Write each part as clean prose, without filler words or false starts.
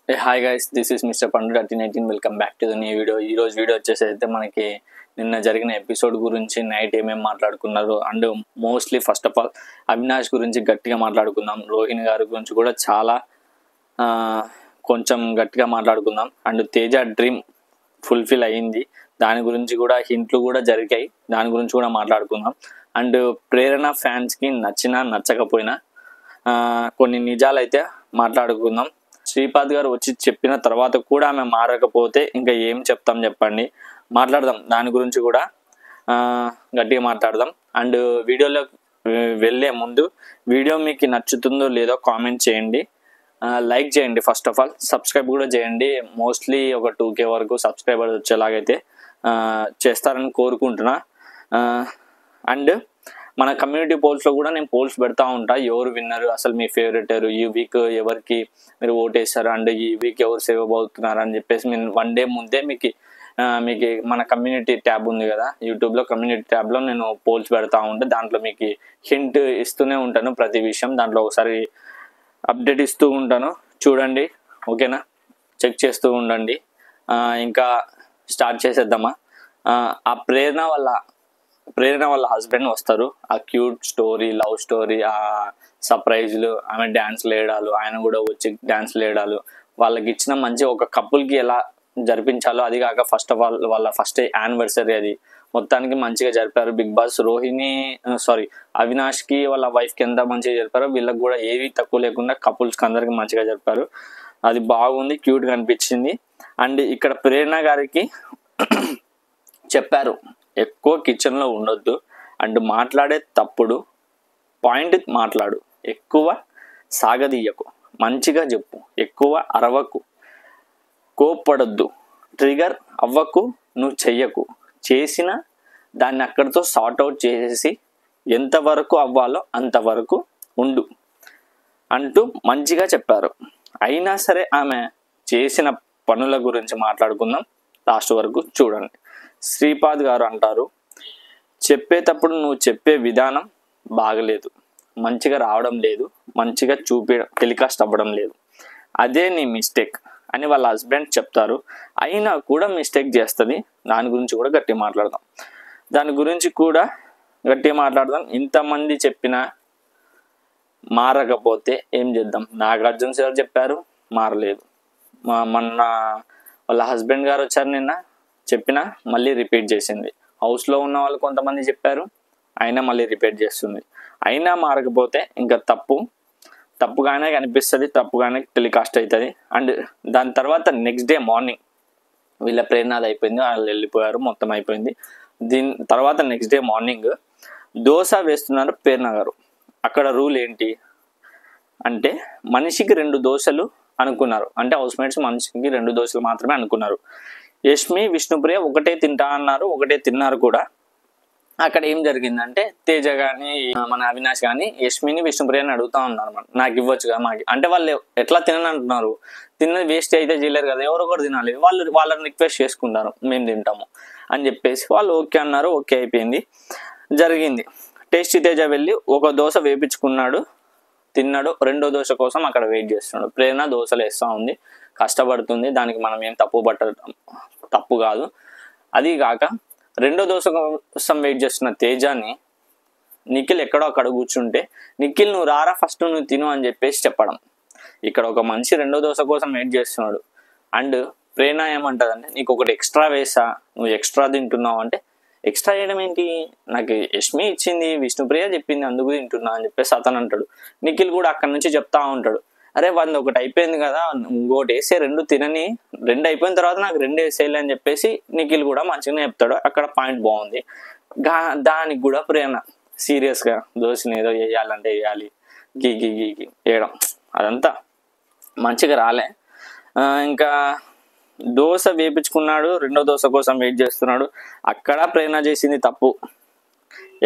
Hi guys, this is mister పండు 1318. Welcome back to the new video. ఈరోజు video వచ్చేసి అయితే మనకి నిన్న జరిగిన ఎపిసోడ్ గురించి నైట్ ఏమేమి మాట్లాడుకున్నారు and mostly first of all Avinash గురించి గట్టిగా మాట్లాడుకుందాం. రోహిణి గారి గురించి కూడా చాలా కొంచెం గట్టిగా మాట్లాడుకుందాం. అండ్ తేజ డ్రీమ్ ఫుల్ఫిల్ అయ్యింది, దాని గురించి కూడా హింట్లు కూడా జరిగాయి, దాని గురించి కూడా మాట్లాడుకుందాం. అండ్ ప్రేరణ ఫ్యాన్స్కి నచ్చినా నచ్చకపోయినా కొన్ని నిజాలైతే మాట్లాడుకుందాం. శ్రీపాద్ గారు వచ్చి చెప్పిన తర్వాత కూడా ఆమె మారకపోతే ఇంకా ఏం చెప్తాం చెప్పండి, మాట్లాడదాం. దాని గురించి కూడా గట్టిగా మాట్లాడదాం. అండ్ వీడియోలో వెళ్ళే ముందు వీడియో మీకు నచ్చుతుందో లేదో కామెంట్ చేయండి, లైక్ చేయండి. ఫస్ట్ ఆఫ్ ఆల్ సబ్స్క్రైబ్ కూడా చేయండి. మోస్ట్లీ ఒక 2K వరకు సబ్స్క్రైబర్స్ వచ్చేలాగైతే చేస్తారని కోరుకుంటున్నా. అండ్ మన కమ్యూనిటీ పోల్స్లో కూడా నేను పోల్స్ పెడతా ఉంటా, ఎవరు విన్నరు, అసలు మీ ఫేవరెట్ ఎవరు, ఈ వీక్ ఎవరికి మీరు ఓటేస్తారు, అండ్ ఈ వీక్ ఎవరు సేవ్ అవుతున్నారు అని చెప్పేసి నేను 1 డే ముందే మీకు మన కమ్యూనిటీ ట్యాబ్ ఉంది కదా యూట్యూబ్లో, కమ్యూనిటీ ట్యాబ్లో నేను పోల్స్ పెడతా ఉంటా. దాంట్లో మీకు హింట్ ఇస్తూనే ఉంటాను ప్రతి విషయం, దాంట్లో ఒకసారి అప్డేట్ ఇస్తూ ఉంటాను, చూడండి. ఓకేనా, చెక్ చేస్తూ ఉండండి. ఇంకా స్టార్ట్ చేసేద్దామా. ఆ ప్రేరణ వాళ్ళ హస్బెండ్ వస్తారు. ఆ క్యూట్ స్టోరీ, లవ్ స్టోరీ, ఆ సర్ప్రైజ్లు, ఆమె డ్యాన్స్లు వేయడాలు, ఆయన కూడా వచ్చి డ్యాన్స్లు వేయడాలు, వాళ్ళకి ఇచ్చిన మంచి ఒక కపుల్కి ఎలా జరిపించాలో, అది కాక ఫస్ట్ ఆఫ్ ఆల్ వాళ్ళ ఫస్ట్ యానివర్సరీ, అది మొత్తానికి మంచిగా జరిపారు. బిగ్ బాస్ అవినాష్కి వాళ్ళ వైఫ్కి ఎంత మంచిగా జరిపారో వీళ్ళకి కూడా ఏవి తక్కువ లేకుండా కపుల్స్కి అందరికి మంచిగా జరిపారు. అది బాగుంది, క్యూట్గా అనిపించింది. అండ్ ఇక్కడ ప్రేరణ గారికి చెప్పారు, ఎక్కువ కిచెన్లో ఉండొద్దు, అండ్ మాట్లాడే తప్పుడు పాయింట్ మాట్లాడు, ఎక్కువ సాగదీయకు, మంచిగా చెప్పు, ఎక్కువ అరవకు, కోప్పడొద్దు, ట్రిగర్ అవ్వకు, నువ్వు చెయ్యకు, చేసిన దాన్ని అక్కడితో సార్ట్అవుట్ చేసేసి ఎంతవరకు అవ్వాలో అంతవరకు ఉండు అంటూ మంచిగా చెప్పారు. అయినా సరే ఆమె చేసిన పనుల గురించి మాట్లాడుకుందాం, లాస్ట్ వరకు చూడండి. శ్రీపాద్ గారు అంటారు, చెప్పేటప్పుడు నువ్వు చెప్పే విధానం బాగలేదు, మంచిగా రావడం లేదు, మంచిగా టెలికాస్ట్ అవ్వడం లేదు, అదే నీ మిస్టేక్ అని వాళ్ళ హస్బెండ్ చెప్తారు. అయినా కూడా మిస్టేక్ చేస్తుంది, దాని గురించి కూడా గట్టిగా మాట్లాడదాం. ఇంతమంది చెప్పినా మారకపోతే ఏం చేద్దాం. నాగార్జున సార్ చెప్పారు, మారలేదు. మొన్న వాళ్ళ హస్బెండ్ గారు వచ్చారు, నిన్న చెప్పినా మళ్ళీ రిపీట్ చేసింది. హౌస్లో ఉన్న వాళ్ళు కొంతమంది చెప్పారు, అయినా మళ్ళీ రిపీట్ చేస్తుంది. అయినా మారకపోతే ఇంకా తప్పుగానే కనిపిస్తుంది, తప్పుగానే టెలికాస్ట్ అవుతుంది. అండ్ దాని తర్వాత నెక్స్ట్ డే మార్నింగ్ వీళ్ళ ప్రేరణది అయిపోయింది, వాళ్ళు వెళ్ళిపోయారు, మొత్తం అయిపోయింది. దీని తర్వాత నెక్స్ట్ డే మార్నింగ్ దోశ వేస్తున్నారు ప్రేరణ గారు. అక్కడ రూల్ ఏంటి అంటే మనిషికి 2 దోశలు అనుకున్నారు, అంటే హౌస్ మేట్స్ మనిషికి 2 దోశలు మాత్రమే అనుకున్నారు. యష్మి, విష్ణుప్రియ ఒకటే తింటా అన్నారు, ఒకటే తిన్నారు కూడా. అక్కడ ఏం జరిగిందంటే తేజ కానీ మన అవినాష్ కానీ యష్మిని, విష్ణుప్రియని అడుగుతా ఉన్నారు, నాకు ఇవ్వచ్చుగా మాకి, అంటే వాళ్ళు ఎట్లా తిననంటున్నారు, తిన్నది వేస్ట్ అయితే చేయలేరు కదా, ఎవరొకరు తినాలి, వాళ్ళని రిక్వెస్ట్ చేసుకుంటారు, మేము తింటాము అని చెప్పేసి వాళ్ళు ఓకే అన్నారు. ఓకే అయిపోయింది, జరిగింది. టేస్టీ తేజ వెళ్ళి ఒక దోశ వేపించుకున్నాడు, తిన్నాడు. 2వ దోశ కోసం అక్కడ వెయిట్ చేస్తున్నాడు. ప్రేరణ దోశలు వేస్తూ ఉంది, కష్టపడుతుంది, దానికి మనం ఏం తప్పు కాదు. అది కాక 2వ దోశ కోసం వెయిట్ చేస్తున్న తేజాన్ని నిఖిల్ ఎక్కడో అక్కడ కూర్చుంటే, నిఖిల్ నువ్వు రారా ఫస్ట్, నువ్వు తిను అని చెప్పేసి చెప్పడం. ఇక్కడ ఒక మనిషి 2వ దోశ కోసం వెయిట్ చేస్తున్నాడు. అండ్ ప్రేరణ ఏమంటదంటే, నీకు ఒకటి ఎక్స్ట్రా వేసా, నువ్వు ఎక్స్ట్రా తింటున్నావు అంటే, ఎక్స్ట్రా చేయడం ఏంటి, నాకు యష్మి ఇచ్చింది, విష్ణుప్రియ చెప్పింది, అందుకు తింటున్నా అని చెప్పేసి అతను అంటాడు. నిఖిల్ కూడా అక్కడి నుంచి చెప్తా ఉంటాడు, అరే వాళ్ళు ఒకటి అయిపోయింది కదా, ఇంకోటి వేసే, 2 తినని, 2 అయిపోయిన తర్వాత నాకు 2 వేసేయాలి అని చెప్పేసి నిఖిల్ కూడా మంచిగానే చెప్తాడు. అక్కడ పాయింట్ బాగుంది. దానికి కూడా ప్రేరణ సీరియస్గా దోశని ఏదో వేయాలంటే వేయాలి, గీ వేయడం, అదంతా మంచిగా రాలే. ఇంకా దోశ వేపించుకున్నాడు, 2వ దోశ కోసం వెయిట్ చేస్తున్నాడు. అక్కడ ప్రేరణ చేసింది తప్పు,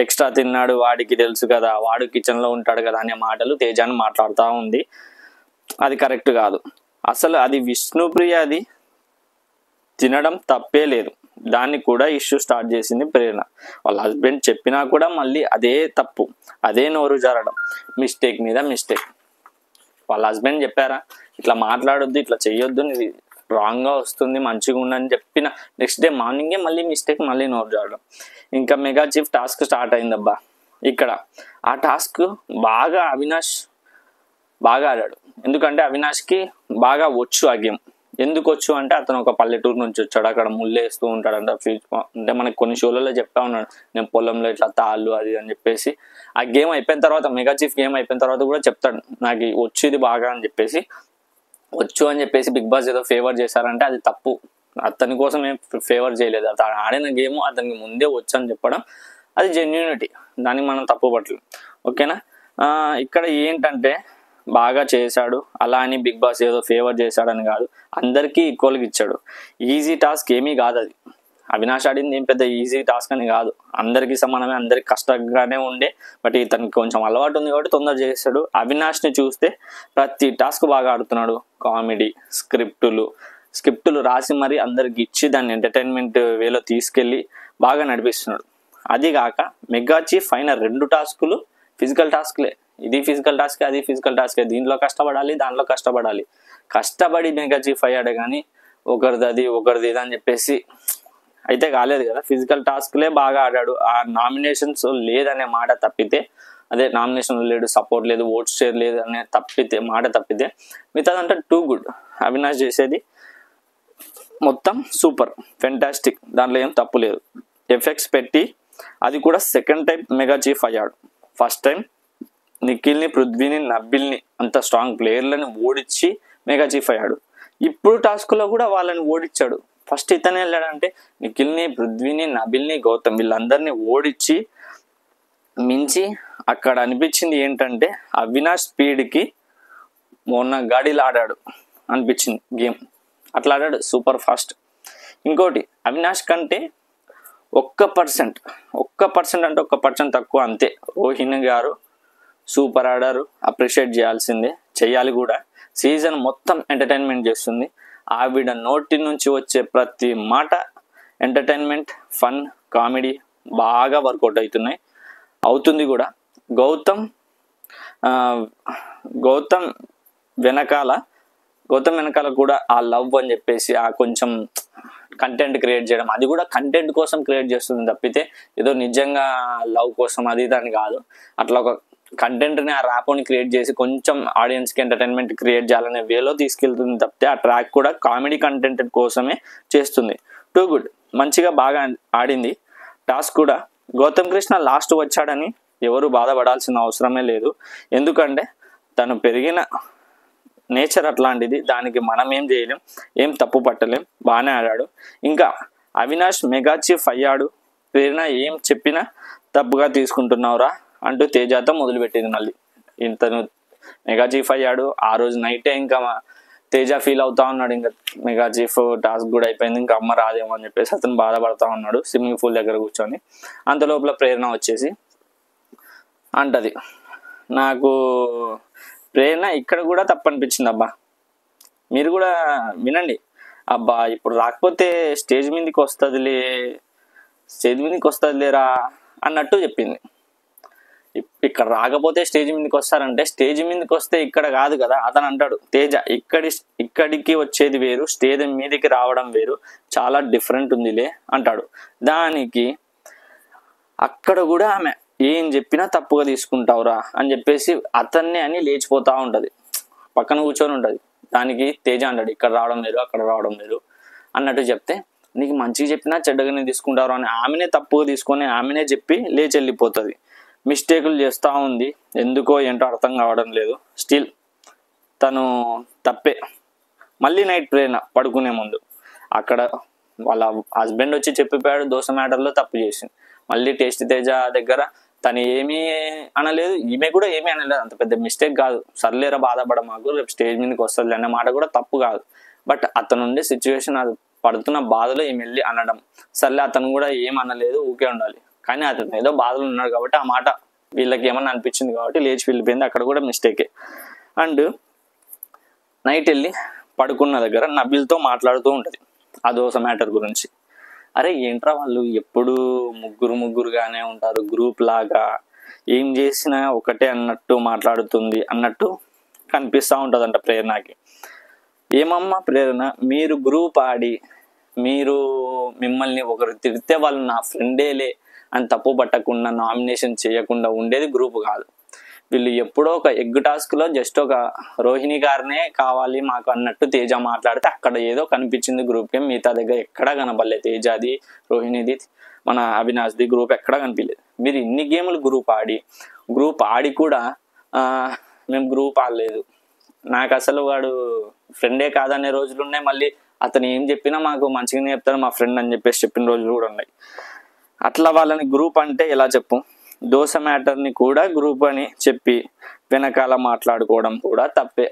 ఎక్స్ట్రా తిన్నాడు, వాడికి తెలుసు కదా, వాడు కిచెన్లో ఉంటాడు కదా అనే మాటలు తేజాన్ని మాట్లాడుతూ ఉంది. అది కరెక్ట్ కాదు. అసలు అది విష్ణుప్రియ, అది తినడం తప్పే లేదు, దాన్ని కూడా ఇష్యూ స్టార్ట్ చేసింది ప్రేరణ. వాళ్ళ హస్బెండ్ చెప్పినా కూడా మళ్ళీ అదే తప్పు, అదే నోరు జారడం, మిస్టేక్ మీద మిస్టేక్. వాళ్ళ హస్బెండ్ చెప్పారా ఇట్లా మాట్లాడొద్దు, ఇట్లా చెయ్యొద్దు, ఇది రాంగ్గా వస్తుంది, మంచిగా ఉండని చెప్పిన నెక్స్ట్ డే మార్నింగే మళ్ళీ మిస్టేక్, మళ్ళీ నోట్ చేయడం. ఇంకా మెగా చీఫ్ టాస్క్ స్టార్ట్ అయిందబ్బా. ఇక్కడ ఆ టాస్క్ బాగా అవినాష్ బాగా ఆడాడు. ఎందుకంటే అవినాష్కి బాగా వచ్చు ఆ గేమ్. ఎందుకు వచ్చు అంటే అతను ఒక పల్లెటూరు నుంచి వచ్చాడు, అక్కడ ముళ్ళేస్తూ ఉంటాడంట. అంటే మనకి కొన్ని షోలలో చెప్తా ఉన్నాడు, నేను పొలంలో ఇట్లా తాళ్ళు అది అని చెప్పేసి. ఆ గేమ్ అయిపోయిన తర్వాత, మెగా చీఫ్ గేమ్ అయిపోయిన తర్వాత కూడా చెప్తాడు నాకు వచ్చు ఇది బాగా అని చెప్పేసి. వచ్చు అని చెప్పేసి బిగ్ బాస్ ఏదో ఫేవర్ చేశారంటే అది తప్పు. అతని కోసం ఏం ఫేవర్ చేయలేదు, అతను ఆడిన గేమ్ అతనికి ముందే వచ్చు అని చెప్పడం అది జెన్యూనిటీ, దానికి మనం తప్పు పట్టలేదు. ఓకేనా. ఇక్కడ ఏంటంటే బాగా చేశాడు అలా అని బిగ్ బాస్ ఏదో ఫేవర్ చేశాడని కాదు, అందరికీ ఈక్వల్గా ఇచ్చాడు. ఈజీ టాస్క్ ఏమీ కాదు అది. అవినాష్ ఆడింది ఏం పెద్ద ఈజీ టాస్క్ అని కాదు, అందరికీ సమానమే, అందరికి కష్టంగానే ఉండే. బట్ ఇతనికి కొంచెం అలవాటు ఉంది కాబట్టి తొందర చేశాడు. అవినాష్ని చూస్తే ప్రతి టాస్క్ బాగా ఆడుతున్నాడు. కామెడీ, స్క్రిప్టులు రాసి మరి అందరికి ఇచ్చి దాన్ని ఎంటర్టైన్మెంట్ వేలో తీసుకెళ్ళి బాగా నడిపిస్తున్నాడు. అది కాక మెగా చీఫ్ అయిన 2 టాస్కులు ఫిజికల్ టాస్క్లే. ఇది ఫిజికల్ టాస్క్, అది ఫిజికల్ టాస్కే. దీంట్లో కష్టపడాలి, దాంట్లో కష్టపడాలి. కష్టపడి మెగా చీఫ్ అయ్యాడు కానీ ఒకరిది అది ఒకరిది ఇది అని చెప్పేసి అయితే కాలేదు కదా. ఫిజికల్ టాస్క్లే బాగా ఆడాడు. ఆ నామినేషన్స్ లేదనే మాట తప్పితే, అదే నామినేషన్ లేడు, సపోర్ట్ లేదు, ఓట్స్ షేర్ లేదు అనే మాట తప్పితే మిగతాదంటే టూ గుడ్. అవినాష్ చేసేది మొత్తం సూపర్, ఫెంటాస్టిక్, దాంట్లో ఏం తప్పు లేదు. ఎఫెక్ట్స్ పెట్టి అది కూడా సెకండ్ టైం మెగా చీఫ్ అయ్యాడు. ఫస్ట్ టైం నిఖిల్ని, పృథ్వీని, నబిల్ని అంత స్ట్రాంగ్ ప్లేయర్లని ఓడించి మెగా చీఫ్ అయ్యాడు. ఇప్పుడు టాస్క్లో కూడా వాళ్ళని ఓడించాడు. ఫస్ట్ ఇతనే వెళ్ళాడంటే నిఖిల్ని, పృథ్వీని, నబిల్ని, గౌతమ్ వీళ్ళందరినీ ఓడించి మించి అక్కడ అనిపించింది ఏంటంటే అవినాష్ స్పీడ్కి మొన్న గాడిలో ఆడాడు అనిపించింది గేమ్. అట్లా ఆడాడు సూపర్ ఫాస్ట్. ఇంకోటి అవినాష్ కంటే 1% అంటే 1% తక్కువ అంతే. రోహిణి గారు సూపర్ ఆడారు, అప్రిషియేట్ చేయాలి కూడా. సీజన్ మొత్తం ఎంటర్టైన్మెంట్ చేస్తుంది. ఆవిడ నోటి నుంచి వచ్చే ప్రతి మాట ఎంటర్టైన్మెంట్, ఫన్, కామెడీ బాగా వర్కౌట్ అవుతుంది కూడా. గౌతమ్ వెనకాల కూడా ఆ లవ్ అని చెప్పేసి ఆ కొంచెం కంటెంట్ క్రియేట్ చేయడం, అది కూడా కంటెంట్ కోసం క్రియేట్ చేస్తుంది తప్పితే ఏదో నిజంగా లవ్ కోసం అది దాని కాదు. అట్లా ఒక కంటెంట్ని, ఆ ర్యాప్ని క్రియేట్ చేసి కొంచెం ఆడియన్స్కి ఎంటర్టైన్మెంట్ క్రియేట్ చేయాలనే వేలో తీసుకెళ్తుంది తప్పితే ఆ ట్రాక్ కూడా కామెడీ కంటెంట్ కోసమే చేస్తుంది. టూ గుడ్, మంచిగా బాగా ఆడింది. టాస్క్ కూడా గౌతమ్ కృష్ణ లాస్ట్ వచ్చాడని ఎవరు బాధపడాల్సిన అవసరమే లేదు. ఎందుకంటే తను పెరిగిన నేచర్ అట్లాంటిది, దానికి మనం ఏం చేయలేం, ఏం తప్పు పట్టలేం. బాగానే ఆడాడు. ఇంకా అవినాష్ మెగా చీఫ్ అయ్యాడు, ప్రేరణ ఏం చెప్పినా తప్పుగా తీసుకుంటున్నావురా అంటూ తేజాతో మొదలుపెట్టింది. మళ్ళీ ఇంతను మెగా చీఫ్ అయ్యాడు, ఆ రోజు నైటే ఇంకా తేజ ఫీల్ అవుతా ఉన్నాడు, ఇంకా మెగా చీఫ్ టాస్క్ కూడా అయిపోయింది, ఇంకా అమ్మ రాదేమో అని చెప్పేసి అతను బాధపడతా ఉన్నాడు స్విమ్మింగ్ పూల్ దగ్గర కూర్చొని. అంత లోపల ప్రేరణ వచ్చేసి అంటది, నాకు ప్రేరణ ఇక్కడ కూడా తప్పనిపించింది అబ్బా, మీరు కూడా వినండి అబ్బా, ఇప్పుడు రాకపోతే స్టేజ్ మీదకి వస్తుందిలేరా అన్నట్టు చెప్పింది. ఇక్కడ రాకపోతే స్టేజ్ మీదకి వస్తారంటే స్టేజ్ మీదకి వస్తే ఇక్కడ కాదు కదా. అతను అంటాడు తేజ, ఇక్కడికి వచ్చేది వేరు, స్టేజ్ మీదకి రావడం వేరు, చాలా డిఫరెంట్ ఉందిలే అంటాడు. దానికి అక్కడ కూడా ఆమె ఏం చెప్పినా తప్పుగా తీసుకుంటావురా అని చెప్పేసి అతన్ని అని లేచిపోతా ఉంటది, పక్కన కూర్చొని ఉంటది. దానికి తేజ అంటాడు ఇక్కడ రావడం వేరు, అక్కడ రావడం వేరు అన్నట్టు చెప్తే, నీకు మంచిగా చెప్పినా చెడ్డగానే తీసుకుంటారు అని ఆమెనే తప్పుగా తీసుకొని ఆమెనే చెప్పి లేచి వెళ్ళిపోతుంది. మిస్టేకులు చేస్తూ ఉంది, ఎందుకో ఏంటో అర్థం కావడం లేదు. స్టిల్ తను తప్పే. మళ్ళీ నైట్ ప్రేరణ పడుకునే ముందు అక్కడ వాళ్ళ హస్బెండ్ వచ్చి చెప్పిపోయాడు దోశ మ్యాటర్లో తప్పు చేసింది. మళ్ళీ టేస్ట్ తేజ దగ్గర తను ఏమీ అనలేదు, ఈమె కూడా ఏమీ అనలేదు, అంత పెద్ద మిస్టేక్ కాదు, సర్లేరా బాధపడ మాకు, రేపు స్టేజ్ మీదకి వస్తుంది అనే మాట కూడా తప్పు కాదు. బట్ అతను ఉండే సిచ్యువేషన్, అది పడుతున్న బాధలో ఈమె వెళ్ళి అనడం, సర్లే అతను కూడా ఏం అనలేదు, ఊకే ఉండాలి. కానీ అతను ఏదో బాధలు ఉన్నాడు కాబట్టి ఆ మాట వీళ్ళకి ఏమన్నా అనిపించింది కాబట్టి లేచి వెళ్ళిపోయింది, అక్కడ కూడా మిస్టేకే. అండ్ నైట్ వెళ్ళి పడుకున్న దగ్గర నబిల్తో మాట్లాడుతూ ఉంటుంది ఆ దోశ మ్యాటర్ గురించి. అరే ఏంట్రా వాళ్ళు ఎప్పుడు ముగ్గురుగానే ఉంటారు, గ్రూప్ లాగా, ఏం చేసినా ఒకటే అన్నట్టు మాట్లాడుతుంది అన్నట్టు కనిపిస్తూ ఉంటుందంట ప్రేరణకి. ఏమమ్మా ప్రేరణ, మీరు గ్రూప్ ఆడి మిమ్మల్ని ఒకరు తిడితే వాళ్ళు నా ఫ్రెండేలే అని తప్పు పట్టకుండా నామినేషన్ చేయకుండా ఉండేది గ్రూప్ కాదు. వీళ్ళు ఎప్పుడో ఒక ఎగ్ టాస్క్లో జస్ట్ ఒక రోహిణి గారినే కావాలి మాకు అన్నట్టు తేజ మాట్లాడితే అక్కడ ఏదో కనిపించింది గ్రూప్ గేమ్. మిగతా దగ్గర ఎక్కడా కనపడలేదు. తేజది, రోహిణిది, మన అవినాష్ది గ్రూప్ ఎక్కడా కనిపించలేదు. మీరు ఇన్ని గేములు గ్రూప్ ఆడి కూడా మేము గ్రూప్ ఆడలేదు, నాకు అసలు వాడు ఫ్రెండే కాదనే రోజులు ఉన్నాయి. మళ్ళీ అతను ఏం చెప్పినా మాకు మంచిగానే చెప్తాడు మా ఫ్రెండ్ అని చెప్పేసి చెప్పిన రోజులు కూడా ఉన్నాయి. అట్లా వాళ్ళని గ్రూప్ అంటే ఎలా చెప్పు? దోశ మ్యాటర్ని కూడా గ్రూప్ అని చెప్పి వెనకాల మాట్లాడుకోవడం కూడా తప్పే.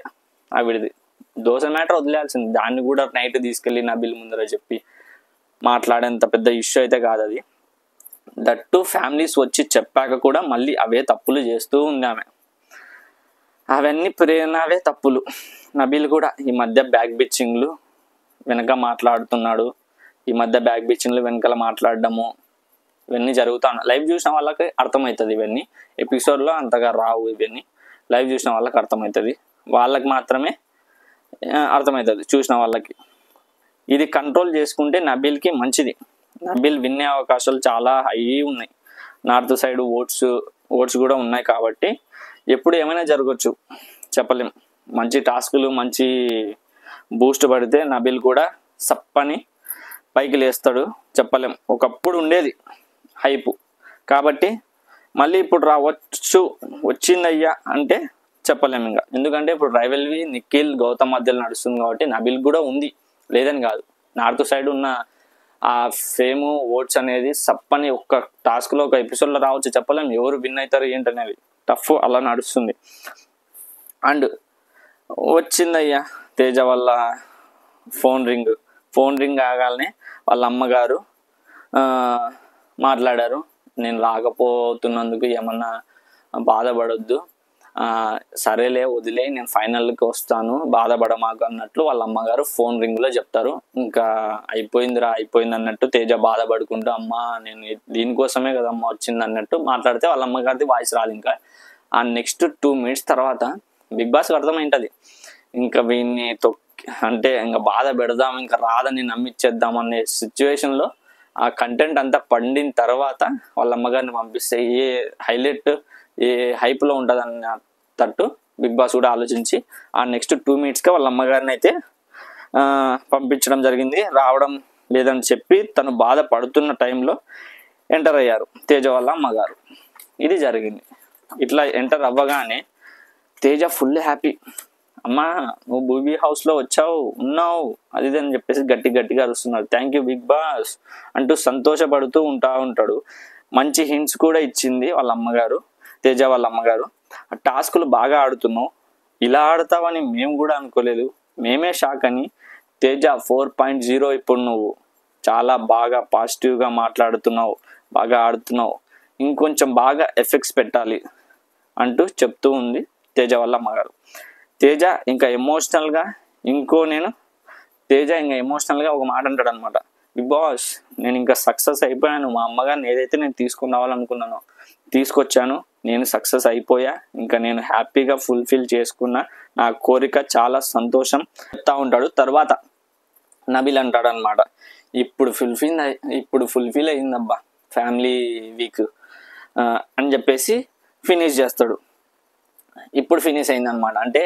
ఆవిడది దోశ మ్యాటర్ వదిలేయాల్సింది, దాన్ని కూడా నైట్ తీసుకెళ్ళి నబిల్ ముందర చెప్పి మాట్లాడేంత పెద్ద ఇష్యూ అయితే కాదు అది. దట్టు ఫ్యామిలీస్ వచ్చి చెప్పాక కూడా మళ్ళీ అవే తప్పులు చేస్తూ ఉంది ఆమె. అవన్నీ ప్రేరణవే తప్పులు. నబిల్ కూడా ఈ మధ్య బ్యాక్ బిచ్చింగ్లు వెనక మాట్లాడుతున్నాడు, ఈ మధ్య బ్యాక్ బిచ్చింగ్లు వెనకాల మాట్లాడడము ఇవన్నీ జరుగుతాను. లైవ్ చూసిన వాళ్ళకి అర్థమవుతుంది. ఇవన్నీ ఎపిసోడ్లో అంతగా రావు, ఇవన్నీ లైవ్ చూసిన వాళ్ళకి అర్థమవుతుంది. వాళ్ళకి మాత్రమే అర్థమవుతుంది చూసిన వాళ్ళకి. ఇది కంట్రోల్ చేసుకుంటే నబిల్కి మంచిది. నబిల్ వినే అవకాశాలు చాలా హై ఉన్నాయి. నార్త్ సైడ్ ఓట్స్ కూడా ఉన్నాయి కాబట్టి ఎప్పుడు ఏమైనా జరగచ్చు, చెప్పలేం. మంచి టాస్కులు మంచి బూస్ట్ పడితే నబిల్ కూడా సప్పని పైకి లేస్తాడు, చెప్పలేం. ఒకప్పుడు ఉండేది హైపు కాబట్టి మళ్ళీ ఇప్పుడు వచ్చిందయ్యా అంటే చెప్పలేము ఇంకా. ఎందుకంటే ఇప్పుడు రైవల్వి నిఖిల్ గౌతమ్ మధ్యలో నడుస్తుంది కాబట్టి నబిల్ కూడా ఉంది, లేదని కాదు. నార్త్ సైడ్ ఉన్న ఆ ఫేము ఓట్స్ అనేది సప్పని ఒక్క టాస్క్లో ఒక ఎపిసోడ్లో రావచ్చు, చెప్పలేము. ఎవరు విన్ అవుతారు ఏంటనేది టఫ్ అలా నడుస్తుంది. అండ్ వచ్చిందయ్యా తేజ వల్ల ఫోన్ రింగ్ ఆగాలనే వాళ్ళ అమ్మగారు మాట్లాడారు. నేను రాకపోతున్నందుకు ఏమన్నా బాధపడొద్దు, సరేలే వదిలే, నేను ఫైనల్కి వస్తాను, బాధపడమాకు అన్నట్లు వాళ్ళ అమ్మగారు ఫోన్ రింగ్లో చెప్తారు. ఇంకా అయిపోయింది అన్నట్టు తేజ బాధపడుకుంటూ అమ్మ నేను దీనికోసమే కదమ్మా వచ్చింది అన్నట్టు మాట్లాడితే వాళ్ళ అమ్మగారిది వాయిస్ రాదు. ఇంకా ఆ నెక్స్ట్ 2 minutes తర్వాత బిగ్ బాస్కి అర్థమైంటుంది ఇంకా వీడిని అంటే ఇంకా బాధ పెడదాం, ఇంకా రాదని నమ్మిచ్చేద్దాం అనే సిచ్యువేషన్లో ఆ కంటెంట్ అంతా పండిన తర్వాత వాళ్ళ అమ్మగారిని పంపిస్తే ఏ హైలైట్ ఏ హైప్లో ఉంటుంది అన్నట్టు బిగ్ బాస్ కూడా ఆలోచించి ఆ నెక్స్ట్ 2 minutesకే వాళ్ళ అమ్మగారిని అయితే పంపించడం జరిగింది. రావడం లేదని చెప్పి తను బాధపడుతున్న టైంలో ఎంటర్ అయ్యారు తేజ వాళ్ళ అమ్మగారు. ఇది జరిగింది. ఇట్లా ఎంటర్ అవ్వగానే తేజ ఫుల్ హ్యాపీ. అమ్మా నువ్వు బూబీ హౌస్లో వచ్చావు, ఉన్నావు, అది అని చెప్పేసి గట్టిగా అరుస్తున్నాడు. థ్యాంక్ యూ బిగ్ బాస్ అంటూ సంతోషపడుతూ ఉంటాడు. మంచి హింట్స్ కూడా ఇచ్చింది వాళ్ళ అమ్మగారు, తేజ వాళ్ళ అమ్మగారు. ఆ టాస్కులు బాగా ఆడుతున్నావు, ఇలా ఆడతావని మేము కూడా అనుకోలేదు, మేమే షాక్ అని. తేజ 4.0 ఇప్పుడు నువ్వు చాలా బాగా పాజిటివ్గా మాట్లాడుతున్నావు, బాగా ఆడుతున్నావు, ఇంకొంచెం బాగా ఎఫెక్ట్స్ పెట్టాలి అంటూ చెప్తూ ఉంది తేజ వాళ్ళ అమ్మగారు. తేజ ఇంకా ఎమోషనల్గా ఒక మాట అంటాడు అనమాట. బిగ్ బాస్ నేను ఇంకా సక్సెస్ అయిపోయాను, మా అమ్మగారిని ఏదైతే నేను తీసుకుని రావాలనుకున్నానో తీసుకొచ్చాను, నేను సక్సెస్ అయిపోయా, ఇంకా నేను హ్యాపీగా ఫుల్ఫిల్ చేసుకున్నా, నా కోరిక చాలా సంతోషం చెప్తా ఉంటాడు. తర్వాత నబిల్ అంటాడు అనమాట, ఇప్పుడు ఫుల్ఫిల్ అయిందబ్బా ఫ్యామిలీ వీక్ అని చెప్పేసి ఫినిష్ చేస్తాడు. ఇప్పుడు ఫినిష్ అయిందనమాట. అంటే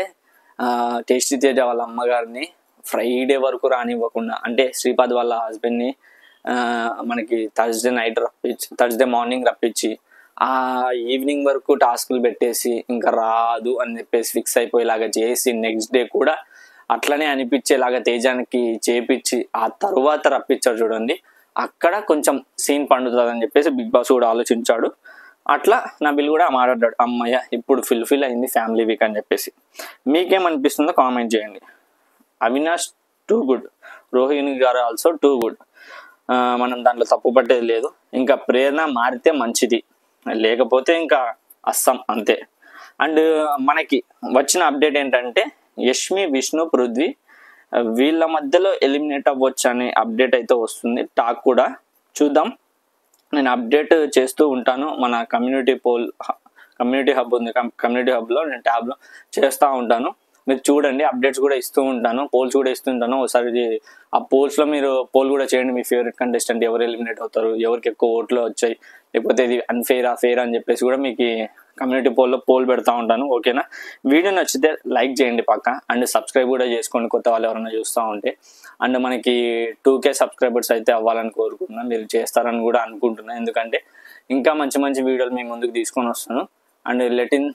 టేస్టీ తేజ వాళ్ళ అమ్మగారిని ఫ్రైడే వరకు రానివ్వకుండా, అంటే శ్రీపాద్ వాళ్ళ హస్బెండ్ని మనకి థర్స్డే మార్నింగ్ రప్పించి ఆ ఈవినింగ్ వరకు టాస్కులు పెట్టేసి ఇంకా రాదు అని చెప్పేసి ఫిక్స్ అయిపోయేలాగా చేసి నెక్స్ట్ డే కూడా అట్లనే అనిపించేలాగా తేజానికి చేపించి ఆ తరువాత రప్పించాడు చూడండి. అక్కడ కొంచెం సీన్ పండుతుంది అని చెప్పేసి బిగ్ బాస్ కూడా ఆలోచించాడు. అట్లా నబిల్ కూడా మాట్లాడాడు, అమ్మయ్య ఇప్పుడు ఫుల్ఫిల్ అయింది ఫ్యామిలీ వీక్ అని చెప్పేసి. మీకేమనిపిస్తుందో కామెంట్ చేయండి. అవినాష్ టూ గుడ్, రోహిణి గారు ఆల్సో టూ గుడ్, మనం దాంట్లో తప్పు పట్టేది లేదు. ఇంకా ప్రేరణ మారితే మంచిది, లేకపోతే ఇంకా అస్సం అంతే. అండ్ మనకి వచ్చిన అప్డేట్ ఏంటంటే యష్మి, విష్ణు, పృథ్వీ వీళ్ళ మధ్యలో ఎలిమినేట్ అవ్వచ్చు అనే అప్డేట్ అయితే వస్తుంది. టాక్ కూడా చూద్దాం, నేను అప్డేట్ చేస్తూ ఉంటాను మన కమ్యూనిటీ హబ్ ఉంది. కమ్యూనిటీ హబ్లో నేను ట్యాబ్లో చేస్తూ ఉంటాను. మీరు చూడండి, అప్డేట్స్ కూడా ఇస్తూ ఉంటాను, పోల్స్ కూడా ఇస్తుంటాను. ఒకసారి ఆ పోల్స్లో మీరు పోల్ కూడా చేయండి. మీ ఫేవరెట్ కంటెస్టెంట్ ఎవరు ఎలిమినేట్ అవుతారు, ఎవరికి ఎక్కువ ఓట్లు వచ్చాయి, లేకపోతే ఇది అన్ఫెయిరా ఫెయిర్ అని చెప్పేసి కూడా మీకు కమ్యూనిటీ పోల్లో పోల్ పెడతా ఉంటాను. ఓకేనా? వీడియో నచ్చితే లైక్ చేయండి పక్క, అండ్ సబ్స్క్రైబ్ కూడా చేసుకోండి కొత్త వాళ్ళు ఎవరైనా చూస్తూ ఉంటే. అండ్ మనకి 2K సబ్స్క్రైబర్స్ అయితే అవ్వాలని కోరుకుంటున్నాను. మీరు చేస్తారని కూడా అనుకుంటున్నాను, ఎందుకంటే ఇంకా మంచి మంచి వీడియోలు మీ ముందుకు తీసుకొని వస్తాను. అండ్ లెటిన్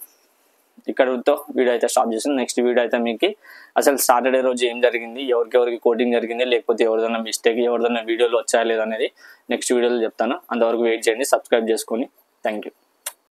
ఇక్కడతో వీడియో అయితే స్టాప్ చేస్తాను. నెక్స్ట్ వీడియో అయితే మీకు అసలు సాటర్డే రోజు ఏం జరిగింది, ఎవరికి కోటింగ్ జరిగింది, లేకపోతే ఎవరిదైనా మిస్టేక్, ఎవరిదైనా వీడియోలు వచ్చాయా లేదనేది నెక్స్ట్ వీడియోలో చెప్తాను. అంతవరకు వెయిట్ చేయండి, సబ్స్క్రైబ్ చేసుకొని. Thank you.